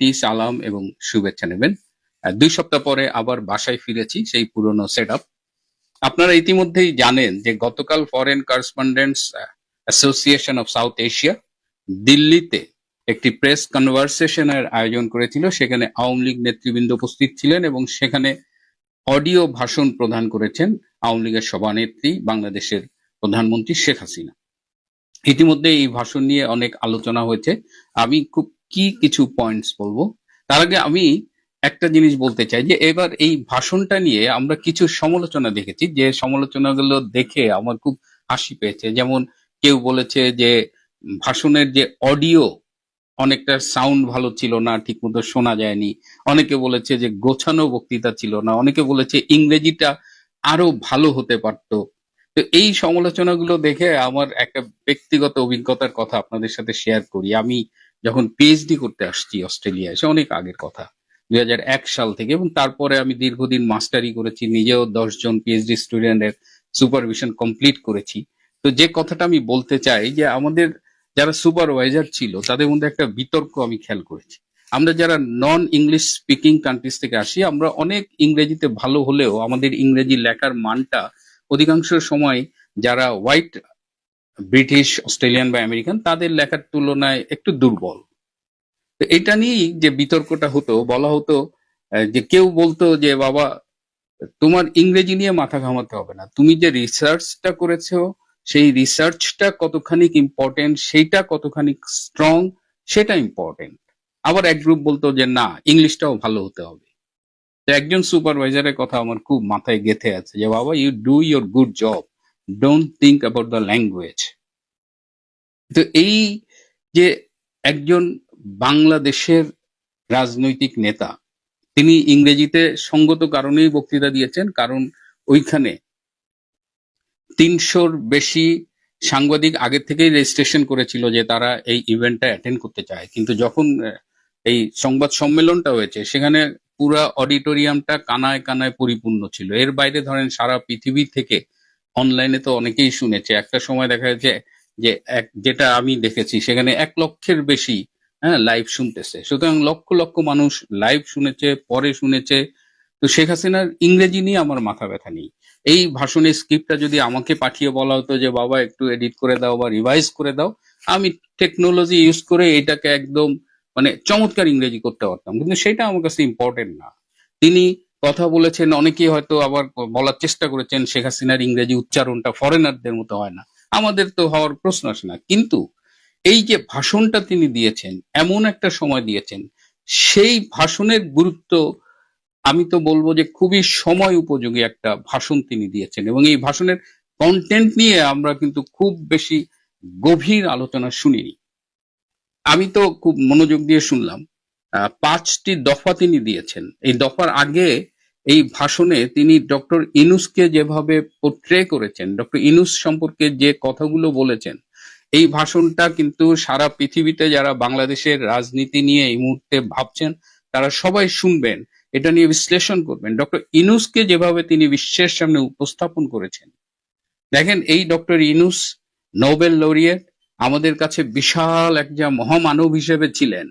প্রীতি, সালাম এবং শুভেচ্ছা নেবেন। ২ সপ্তাহ পরে আবার বাসায় ফিরেছি, সেই পুরনো সেটআপ। আপনারা ইতিমধ্যেই জানেন যে গতকাল foreign correspondents association of south Asia দিল্লিতে একটি প্রেস কনভারসেশনের আয়োজন করেছিল। সেখানে আওয়ামী লীগ নেতৃবৃন্দ উপস্থিত ছিলেন এবং সেখানে অডিও ভাষণ প্রদান করেছেন আওয়ামী লীগের সভানেত্রী, বাংলাদেশের প্রধানমন্ত্রী শেখ হাসিনা। ইতিমধ্যে এই ভাষণ নিয়ে অনেক আলোচনা হয়েছে। আমি খুব কিছু পয়েন্টস বলবো। তার আগে আমি একটা জিনিস বলতে চাই যে এবার এই ভাষণটা নিয়ে আমরা কিছু সমালোচনা দেখেছি, যে সমালোচনাগুলো দেখে আমার খুব হাসি পেয়েছে। যেমন কেউ বলেছে যে ভাষণের যে অডিও, অনেকটা সাউন্ড ভালো ছিল না, ঠিক মতো শোনা যায়নি। অনেকে বলেছে যে গোছানো বক্তৃতা ছিল না, অনেকে বলেছে ইংরেজিটা আরো ভালো হতে পারতো। তো এই সমালোচনাগুলো দেখে আমার একটা ব্যক্তিগত অভিজ্ঞতার কথা আপনাদের সাথে শেয়ার করি। আমি যখন পিএইচডি করতে আসছি অস্ট্রেলিয়ায়, সে অনেক আগের কথা, ২০০১ সাল থেকে, এবং তারপরে আমি দীর্ঘদিন মাস্টারি করেছি, নিজেও ১০ জন পিএইচডি স্টুডেন্টের সুপারভিশন কমপ্লিট করেছি। তো যে কথাটা আমি বলতে চাই যে আমাদের যারা সুপারভাইজার ছিল তাদের মধ্যে একটা বিতর্ক আমি খেয়াল করেছি। আমরা যারা নন ইংলিশ স্পিকিং কান্ট্রিজ থেকে আসি, আমরা অনেক ইংরেজিতে ভালো হলেও আমাদের ইংরেজি লেখার মানটা অধিকাংশ সময় যারা হোয়াইট ব্রিটিশ, অস্ট্রেলিয়ান বা আমেরিকান তাদের লেখার তুলনায় একটু দুর্বল। তো এটা নিয়েই যে বিতর্কটা হতো, বলা হতো যে কেউ বলতো যে বাবা, তোমার ইংরেজি নিয়ে মাথা ঘামাতে হবে না, তুমি যে রিসার্চটা করেছো সেই রিসার্চটা কতখানি ইম্পর্টেন্ট, সেইটা কতখানি স্ট্রং, সেটা ইম্পর্টেন্ট। আবার এক গ্রুপ বলতো যে না, ইংলিশটাও ভালো হতে হবে। তো একজন সুপারভাইজারের কথা আমার খুব মাথায় গেঁথে আছে যে বাবা, you do your good job, don't think about the language. তো এই যে একজন বাংলাদেশের রাজনৈতিক নেতা, তিনি ইংরেজিতে সঙ্গত কারণেই বক্তৃতা দিয়েছেন, কারণ ওইখানে ৩০০-র বেশি সাংবাদিক আগে থেকেই রেজিস্ট্রেশন করেছিল যে তারা এই ইভেন্টটা অ্যাটেন্ড করতে চায়। কিন্তু যখন এই সংবাদ সম্মেলনটা হয়েছে, সেখানে পুরা অডিটোরিয়ামটা কানায় কানায় পরিপূর্ণ ছিল। এর বাইরে ধরেন সারা পৃথিবী থেকে অনলাইনে তো অনেকেই শুনেছে। একটা সময় দেখা যাচ্ছে যে যেটা আমি দেখেছি, সেখানে ১ লক্ষের বেশি লাইভ শুনতেছে। সুতরাং লক্ষ লক্ষ মানুষ লাইভ শুনেছে, পরে শুনেছে। তো শেখ হাসিনার ইংরেজি নিয়ে আমার মাথা ব্যথা নেই। এই ভাষণের স্ক্রিপ্টটা যদি আমাকে পাঠিয়ে বলা হতো যে বাবা একটু এডিট করে দাও বা রিভাইজ করে দাও, আমি টেকনোলজি ইউজ করে এটাকে একদম মানে চমৎকার ইংরেজি করতে পারতাম। কিন্তু সেটা আমার কাছে ইম্পর্টেন্ট না। তিনি কথা বলেছেন, অনেকেই হয়তো আবার বলার চেষ্টা করেছেন শেখ হাসিনার ইংরেজি উচ্চারণটা ফরেনারদের মতো হয় না। আমাদের তো হওয়ার প্রশ্ন আসে না। কিন্তু এই যে ভাষণটা তিনি দিয়েছেন, এমন একটা সময় দিয়েছেন, সেই ভাষণের গুরুত্ব, আমি তো বলবো যে খুবই সময় উপযোগী একটা ভাষণ তিনি দিয়েছেন। এবং এই ভাষণের কন্টেন্ট নিয়ে আমরা কিন্তু খুব বেশি গভীর আলোচনা শুনিনি। আমি তো খুব মনোযোগ দিয়ে শুনলাম। ৫টি দফা তিনি দিয়েছেন। এই দফার আগে এই ভাষণে তিনি ডক্টর ইনুসকে যেভাবে পোট্রে করেছেন, ডক্টর ইনুস সম্পর্কে যে কথাগুলো বলেছেন, এই ভাষণটা কিন্তু সারা পৃথিবীতে যারা বাংলাদেশের রাজনীতি নিয়ে এই মুহূর্তে ভাবছেন, তারা সবাই শুনবেন, এটা নিয়ে বিশ্লেষণ করবেন। ডক্টর ইনুসকে যেভাবে তিনি বিশ্বের সামনে উপস্থাপন করেছেন, দেখেন এই ডক্টর ইনুস নোবেল লরিয়েট, আমাদের কাছে বিশাল একটা মহামানব হিসেবে ছিলেন।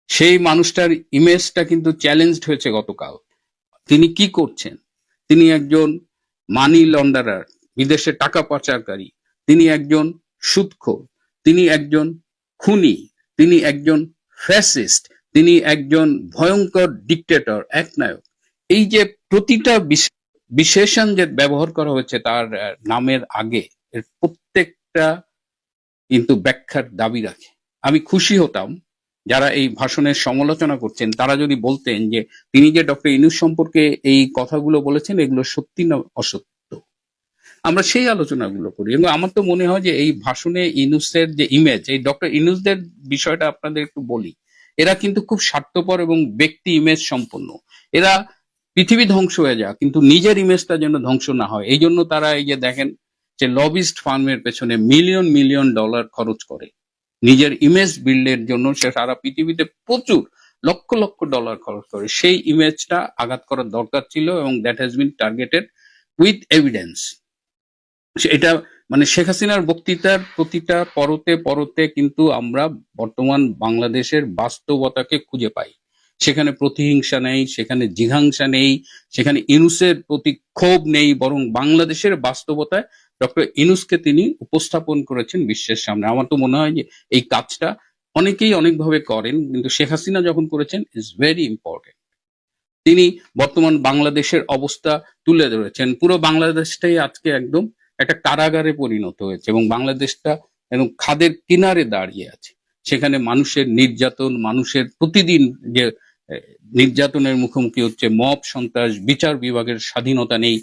সেই মানুষটার ইমেজটা কিন্তু চ্যালেঞ্জড হয়েছে গতকাল। তিনি কি করছেন? তিনি একজন মানি লন্ডারার, বিদেশে টাকা পাচারকারী, তিনি একজন সুদখোর, তিনি একজন খুনি, তিনি একজন ফ্যাসিস্ট, তিনি একজন ভয়ঙ্কর ডিক্টেটর, একনায়ক। এই যে প্রতিটা বিশেষণ যে ব্যবহার করা হয়েছে তার নামের আগে, এর প্রত্যেকটা কিন্তু ব্যাখ্যার দাবি রাখে। আমি খুশি হতাম যারা এই ভাষণের সমালোচনা করছেন তারা যদি বলতেন যে তিনি যে ডক্টর ইনুস সম্পর্কে এই কথাগুলো বলেছেন এগুলো সত্যি না অসত্য। আমরা সেই আলোচনাগুলো করি। এবং আমার তো মনে হয় যে এই ভাষণে ইনুসের যে ইমেজ, এই ডক্টর ইনুসদের বিষয়টা আপনাদের একটু বলি। এরা কিন্তু খুব স্বার্থপর এবং ব্যক্তি ইমেজ সম্পন্ন। এরা পৃথিবী ধ্বংস হয়ে যাক, কিন্তু নিজের ইমেজটা যেন ধ্বংস না হয়, এই জন্য তারা এই যে দেখেন যে লবিস্ট ফার্মের পেছনে মিলিয়ন মিলিয়ন ডলার খরচ করে নিজের ইমেজ বিল্ডের জন্য। সে সারা পৃথিবীতে প্রচুর লক্ষ লক্ষ ডলার খরচ করে। সেই ইমেজটা আঘাত করার দরকার ছিল এবং that has been targeted with evidence. এটা মানে শেখ হাসিনার বক্তৃতার প্রতিটা পরতে পরতে কিন্তু আমরা বর্তমান বাংলাদেশের বাস্তবতাকে খুঁজে পাই। সেখানে প্রতিহিংসা নেই, সেখানে জিঘাংসা নেই, সেখানে ইনুসের প্রতি ক্ষোভ নেই, বরং বাংলাদেশের বাস্তবতায় ডক্টর ইনুসকে তিনি উপস্থাপন করেছেন বিশ্বের সামনে। আমার তো মনে হয় যে এই কাজটা অনেকেই অনেকভাবে করেন, কিন্তু শেখ হাসিনা যখন করেছেন ইজ ভেরি ইম্পর্টেন্ট। তিনি বর্তমান বাংলাদেশের অবস্থা তুলে ধরেছেন। পুরো বাংলাদেশটাই আজকে একদম একটা কারাগারে পরিণত হয়েছে এবং বাংলাদেশটা এবং খাদের কিনারে দাঁড়িয়ে আছে। সেখানে মানুষের নির্যাতন, মানুষের প্রতিদিন যে নির্যাতনের মুখোমুখি হচ্ছে, মব সন্ত্রাস, বিচার বিভাগের স্বাধীনতা নেই,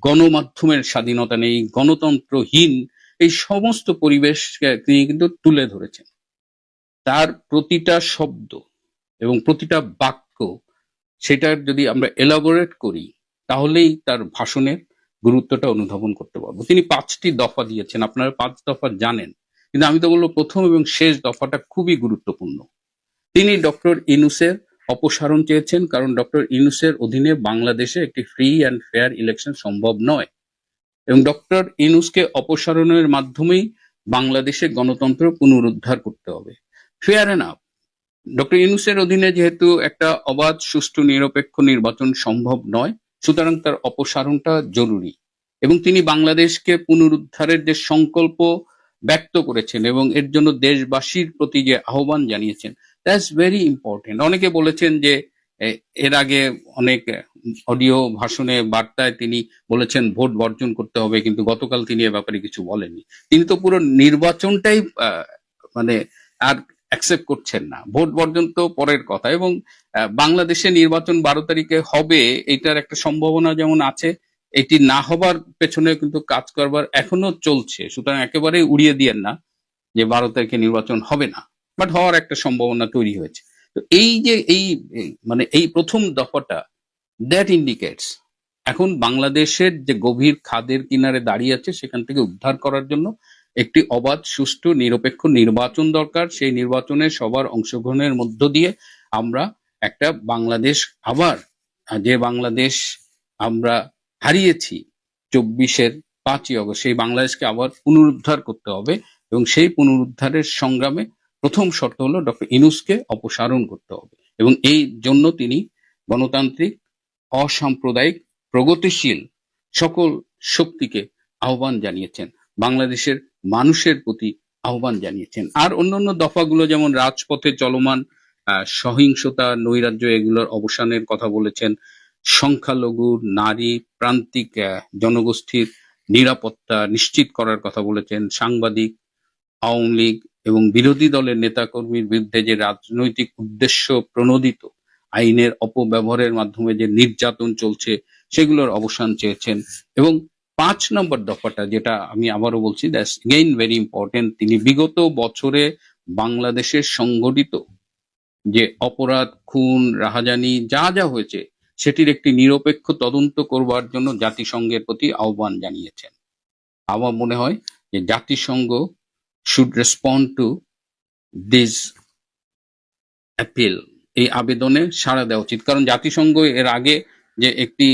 গণমাধ্যমের স্বাধীনতা নেই, গণতন্ত্রহীন এই সমস্ত পরিবেশকে তিনি কিন্তু তুলে ধরেছেন। তার প্রতিটা শব্দ এবং প্রতিটা বাক্য, সেটার যদি আমরা এলাবোরেট করি তাহলেই তার ভাষণের গুরুত্বটা অনুধাবন করতে পারবো। তিনি 5টি দফা দিয়েছেন, আপনারা 5 দফা জানেন, কিন্তু আমি তো বলবো প্রথম এবং শেষ দফাটা খুবই গুরুত্বপূর্ণ। তিনি ডক্টর ইনুসের অপসারণ চেয়েছেন, কারণ ডক্টর ইনুসের অধীনে বাংলাদেশে একটি ফ্রি অ্যান্ড ফেয়ার ইলেকশন সম্ভব নয় এবং ডক্টর ইনুসকে অপসারণের মাধ্যমেই বাংলাদেশে গণতন্ত্র পুনরুদ্ধার করতে হবে। ফেয়ার এনাফ, ডক্টর ইউনূসের অধীনে যেহেতু একটা অবাধ, সুষ্ঠু, নিরপেক্ষ নির্বাচন সম্ভব নয়, সুতরাং তার অপসারণটা জরুরি। এবং তিনি বাংলাদেশকে পুনরুদ্ধারের যে সংকল্প ব্যক্ত করেছেন এবং এর জন্য দেশবাসীর প্রতি যে আহ্বান জানিয়েছেন, দ্যাটস ভেরি ইম্পর্টেন্ট। অনেকে বলেছেন যে এর আগে অনেক অডিও ভাষণে, বার্তায় তিনি বলেছেন ভোট বর্জন করতে হবে, কিন্তু গতকাল তিনি এ ব্যাপারে কিছু বলেননি। তিনি তো পুরো নির্বাচনটাই মানে আর অ্যাকসেপ্ট করছেন না। ভোট বর্জন তো পরের কথা। এবং বাংলাদেশে নির্বাচন 12 তারিখে হবে, এটার একটা সম্ভাবনা যেমন আছে, এটি না হবার পেছনে কিন্তু কাজ করবার এখনো চলছে। সুতরাং একেবারে উড়িয়ে দিয়েন না যে 12 তারিখে নির্বাচন হবে না, বাট হওয়ার একটা সম্ভাবনা তৈরি হয়েছে। তো এই যে মানে এই প্রথম দফাটা, দ্যাট ইন্ডিকেটস এখন বাংলাদেশের যে গভীর খাদের কিনারে দাঁড়িয়ে আছে, সেখান থেকে উদ্ধার করার জন্য একটি অবাধ, সুষ্ঠু, নিরপেক্ষ নির্বাচন দরকার। সেই নির্বাচনে সবার অংশগ্রহণের মধ্য দিয়ে আমরা একটা বাংলাদেশ, আবার যে বাংলাদেশ আমরা হারিয়েছি 24-এর 5ই অগস্ট, সেই বাংলাদেশকে আবার পুনরুদ্ধার করতে হবে এবং সেই পুনরুদ্ধারের সংগ্রামে প্রথম শর্ত হলো ডক্টর ইউনূসকে অপসারণ করতে হবে এবং এই জন্য তিনি গণতান্ত্রিক, অসাম্প্রদায়িক, প্রগতিশীল সকল শক্তিকে আহ্বান জানিয়েছেন, বাংলাদেশের মানুষের প্রতি আহ্বান জানিয়েছেন। আর অন্যান্য দফাগুলো যেমন রাজপথে চলমান সহিংসতা, নৈরাজ্য, এগুলোর অবসানের কথা বলেছেন, সংখ্যালঘু, নারী, প্রান্তিক জনগোষ্ঠীর নিরাপত্তা নিশ্চিত করার কথা বলেছেন, সাংবাদিক, আওয়ামী লীগ এবং বিরোধী দলের নেতাকর্মীর বিরুদ্ধে যে রাজনৈতিক উদ্দেশ্য প্রণোদিত আইনের অপব্যবহারের মাধ্যমে যে নির্যাতন চলছে, সেগুলোর অবসান চেয়েছেন। এবং 5 নম্বর দফাটা, যেটা আমি আবারও বলছি, দ্যাটস এগেইন ভেরি ইম্পর্টেন্ট, তিনি বিগত বছরে বাংলাদেশের সংঘটিত যে অপরাধ, খুন, রাহাজানি যা যা হয়েছে, সেটির একটি নিরপেক্ষ তদন্ত করবার জন্য জাতিসংঘের প্রতি আহ্বান জানিয়েছেন। আমার মনে হয় যে জাতিসংঘ should respond to this appeal, এই আবেদনে সাড়া দেওয়া উচিত। কারণ জাতিসংঘ এর আগে যে একটি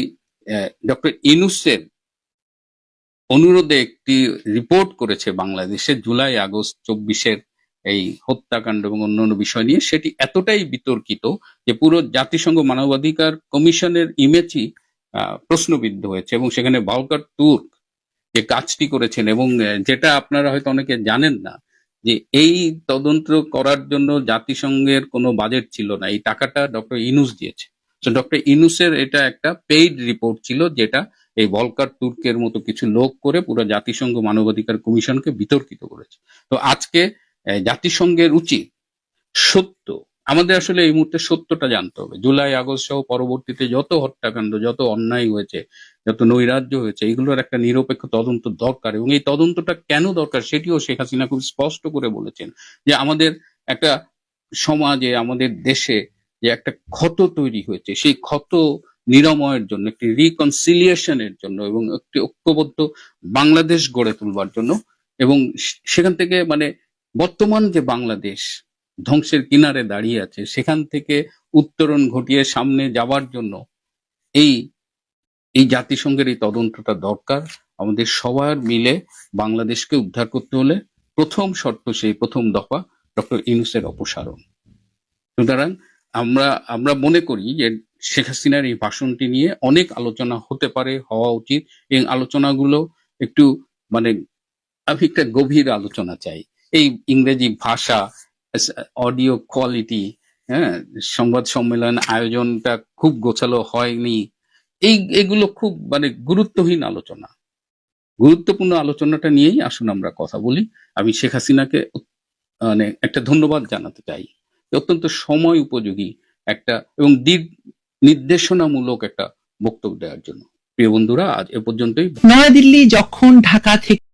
ডক্টর ইউনূসের অনুরোধে একটি রিপোর্ট করেছে বাংলাদেশে জুলাই আগস্ট 24-এর এই হত্যাকাণ্ড এবং অন্যান্য বিষয় নিয়ে, সেটি এতটাই বিতর্কিত যে পুরো জাতিসংঘ মানবাধিকার কমিশনের ইমেজই প্রশ্নবিদ্ধ হয়েছে। এবং সেখানে ভলকার তুর্ক যে কাজটি করেছেন, এবং যেটা আপনারা হয়তো অনেকে জানেন না, যে এই তদন্ত করার জন্য জাতিসংঘের কোনো বাজেট ছিল না, এই টাকাটা ডক্টর ইউনূস দিয়েছে। তো ডক্টর ইউনূসের এটা একটা পেইড রিপোর্ট ছিল, যেটা এই ভলকার তুর্কের মতো কিছু লোক করে পুরো জাতিসংঘ মানবাধিকার কমিশনকে বিতর্কিত করেছে। তো আজকে জাতিসংঘের উচিত সত্য, আমাদের আসলে এই মুহূর্তে সত্যটা জানতে হবে। জুলাই আগস্ট সহ পরবর্তীতে যত হত্যাকাণ্ড, যত অন্যায় হয়েছে, যত নৈরাজ্য হয়েছে, এগুলোর একটা নিরপেক্ষ তদন্ত দরকার। এবং এই তদন্তটা কেন দরকার সেটিও শেখ হাসিনা খুব স্পষ্ট করে বলেছেন, যে আমাদের একটা সমাজে, আমাদের দেশে যে একটা ক্ষত তৈরি হয়েছে, সেই ক্ষত নিরাময়ের জন্য, একটি রিকনসিলিয়েশনের জন্য এবং একটি ঐক্যবদ্ধ বাংলাদেশ গড়ে তুলবার জন্য, এবং সেখান থেকে মানে বর্তমান যে বাংলাদেশ ধ্বংসের কিনারে দাঁড়িয়ে আছে, সেখান থেকে উত্তরণ ঘটিয়ে সামনে যাবার জন্য এই এই জাতিসংঘের এই তদন্তটা দরকার। আমাদের সবার মিলে বাংলাদেশকে উদ্ধার করতে হলে প্রথম শর্ত, সেই প্রথম দফা ডক্টর ইউনূসের অপসারণ। সুতরাং আমরা আমরা মনে করি যে শেখ হাসিনার এই ভাষণটি নিয়ে অনেক আলোচনা হতে পারে, হওয়া উচিত। এই আলোচনাগুলো একটু মানে আমি একটা গভীর আলোচনা চাই। এই ইংরেজি ভাষা, অডিও কোয়ালিটি, হ্যাঁ, সংবাদ সম্মেলন আয়োজনটা খুব গোছালো হয়নি, এগুলো খুব গুরুত্বহীন আলোচনা। গুরুত্বপূর্ণ আলোচনাটা নিয়েই আসুন আমরা কথা বলি। আমি শেখ হাসিনাকে একটা ধন্যবাদ জানাতে চাই, অত্যন্ত সময় উপযোগী একটা এবং দিক নির্দেশনামূলক একটা বক্তব্য দেওয়ার জন্য। প্রিয় বন্ধুরা, আজ এ পর্যন্তই। নয়াদিল্লি যখন ঢাকা থেকে